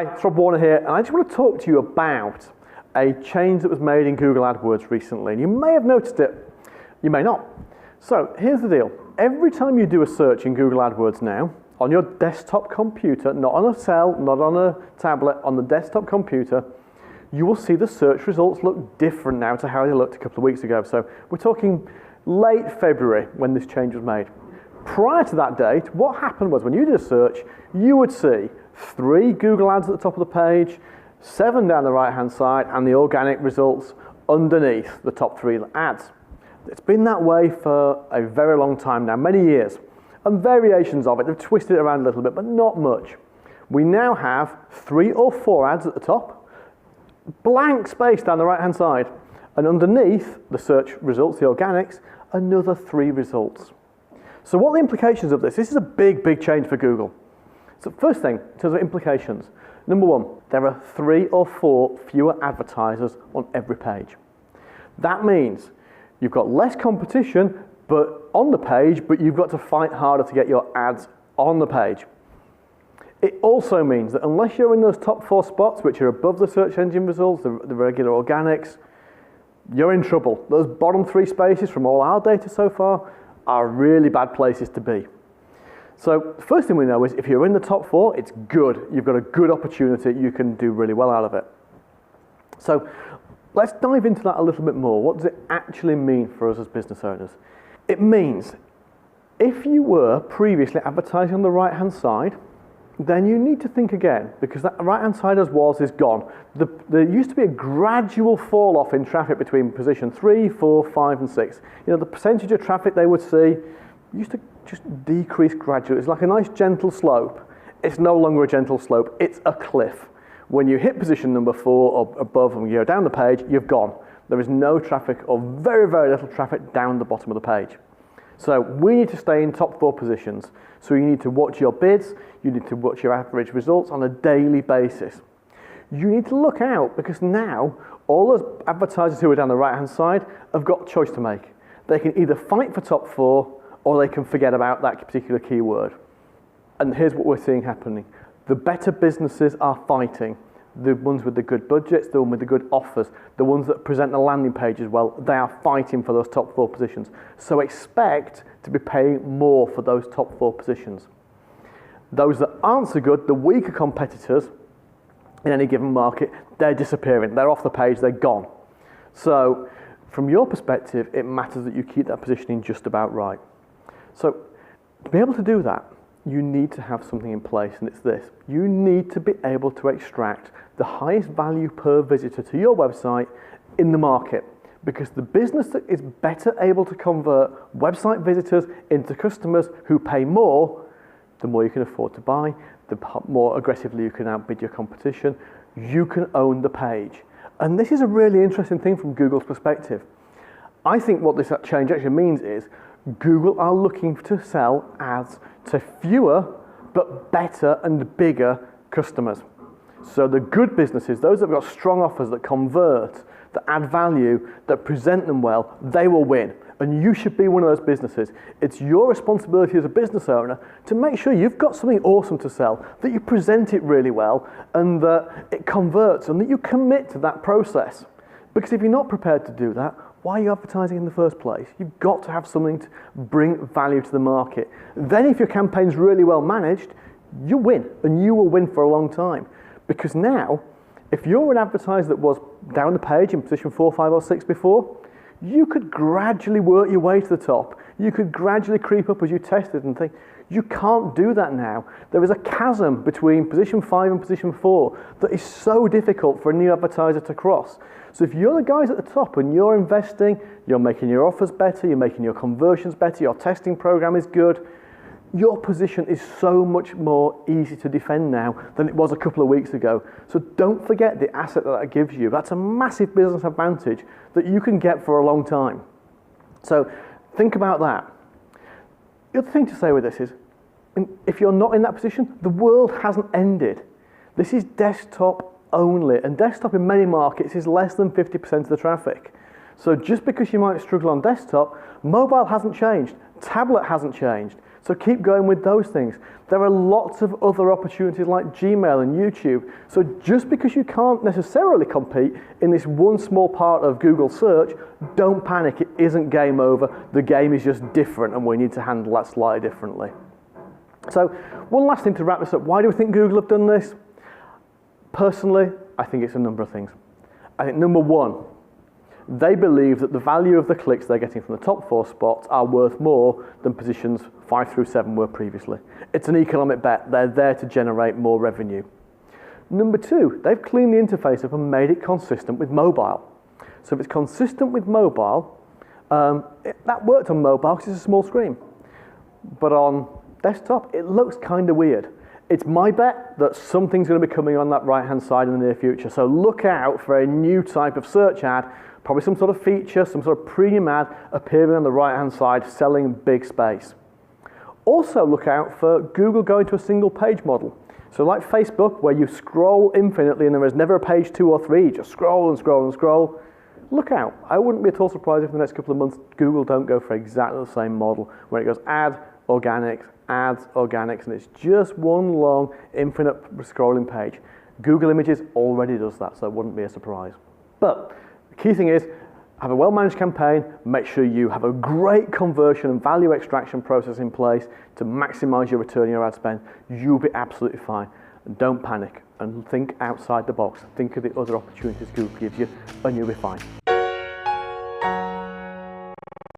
Hi, it's Rob Warner here, and I just want to talk to you about a change that was made in Google AdWords recently. And you may have noticed it, you may not. So here's the deal. Every time you do a search in Google AdWords now, on your desktop computer, not on a cell, not on a tablet, on the desktop computer, you will see the search results look different now to how they looked a couple of weeks ago. So we're talking late February when this change was made. Prior to that date, what happened was when you did a search, you would see 3 Google ads at the top of the page, 7 down the right-hand side, and the organic results underneath the top 3 ads. It's been that way for a very long time now, many years, and variations of it. They've twisted it around a little bit, but not much. We now have 3 or 4 ads at the top, blank space down the right-hand side, and underneath the search results, the organics, another 3 results. So what are the implications of this? This is a big, big change for Google. So first thing, in terms of implications, number 1, there are 3 or 4 fewer advertisers on every page. That means you've got less competition on the page, but you've got to fight harder to get your ads on the page. It also means that unless you're in those top 4 spots, which are above the search engine results, the regular organics, you're in trouble. Those bottom 3 spaces from all our data so far are really bad places to be. So the first thing we know is if you're in the top 4, it's good. You've got a good opportunity. You can do really well out of it. So let's dive into that a little bit more. What does it actually mean for us as business owners? It means if you were previously advertising on the right-hand side, then you need to think again, because that right-hand side as was is gone. There used to be a gradual fall off in traffic between position 3, 4, 5, and 6. You know, the percentage of traffic they would see used to just decrease gradually. It's like a nice gentle slope. It's no longer a gentle slope, it's a cliff. When you hit position number 4 or above and you go down the page, you've gone. There is no traffic or very, very little traffic down the bottom of the page. So we need to stay in top 4 positions. So you need to watch your bids, you need to watch your average results on a daily basis. You need to look out because now all those advertisers who are down the right-hand side have got a choice to make. They can either fight for top 4 or they can forget about that particular keyword. And here's what we're seeing happening. The better businesses are fighting. The ones with the good budgets, the ones with the good offers, the ones that present the landing pages well, they are fighting for those top 4 positions. So expect to be paying more for those top 4 positions. Those that aren't so good, the weaker competitors in any given market, they're disappearing. They're off the page, they're gone. So from your perspective, it matters that you keep that positioning just about right. So to be able to do that, you need to have something in place, and it's this. You need to be able to extract the highest value per visitor to your website in the market, because the business that is better able to convert website visitors into customers who pay more, the more you can afford to buy, the more aggressively you can outbid your competition. You can own the page. And this is a really interesting thing from Google's perspective. I think what this change actually means is Google are looking to sell ads to fewer but better and bigger customers. So the good businesses, those that have got strong offers that convert, that add value, that present them well, they will win. And you should be one of those businesses. It's your responsibility as a business owner to make sure you've got something awesome to sell, that you present it really well, and that it converts, and that you commit to that process. Because if you're not prepared to do that, why are you advertising in the first place? You've got to have something to bring value to the market. Then if your campaign's really well managed, you win, and you will win for a long time. Because now, if you're an advertiser that was down the page in position 4, 5, or 6 before, you could gradually work your way to the top. You could gradually creep up as you tested and think, you can't do that now. There is a chasm between position 5 and position 4 that is so difficult for a new advertiser to cross. So if you're the guys at the top and you're investing, you're making your offers better, you're making your conversions better, your testing program is good, your position is so much more easy to defend now than it was a couple of weeks ago. So don't forget the asset that gives you. That's a massive business advantage that you can get for a long time. So think about that. The other thing to say with this is, if you're not in that position, the world hasn't ended. This is desktop only, and desktop in many markets is less than 50% of the traffic. So just because you might struggle on desktop, mobile hasn't changed, tablet hasn't changed. So keep going with those things. There are lots of other opportunities like Gmail and YouTube. So just because you can't necessarily compete in this one small part of Google search, don't panic, it isn't game over. The game is just different and we need to handle that slightly differently. So one last thing to wrap this up. Why do we think Google have done this? Personally, I think it's a number of things. I think number one, they believe that the value of the clicks they're getting from the top 4 spots are worth more than positions 5 through 7 were previously. It's an economic bet. They're there to generate more revenue. Number two, they've cleaned the interface up and made it consistent with mobile. So if it's consistent with mobile, that worked on mobile because it's a small screen. But on desktop, it looks kind of weird. It's my bet that something's going to be coming on that right-hand side in the near future. So look out for a new type of search ad, probably some sort of feature, some sort of premium ad appearing on the right-hand side, selling big space. Also look out for Google going to a single page model. So like Facebook, where you scroll infinitely and there is never a page 2 or 3, you just scroll and scroll and scroll. Look out. I wouldn't be at all surprised if in the next couple of months Google don't go for exactly the same model, where it goes ads, organics, and it's just one long infinite scrolling page. Google Images already does that, so it wouldn't be a surprise. But the key thing is, have a well-managed campaign, make sure you have a great conversion and value extraction process in place to maximize your return on your ad spend. You'll be absolutely fine. And don't panic and think outside the box. Think of the other opportunities Google gives you and you'll be fine.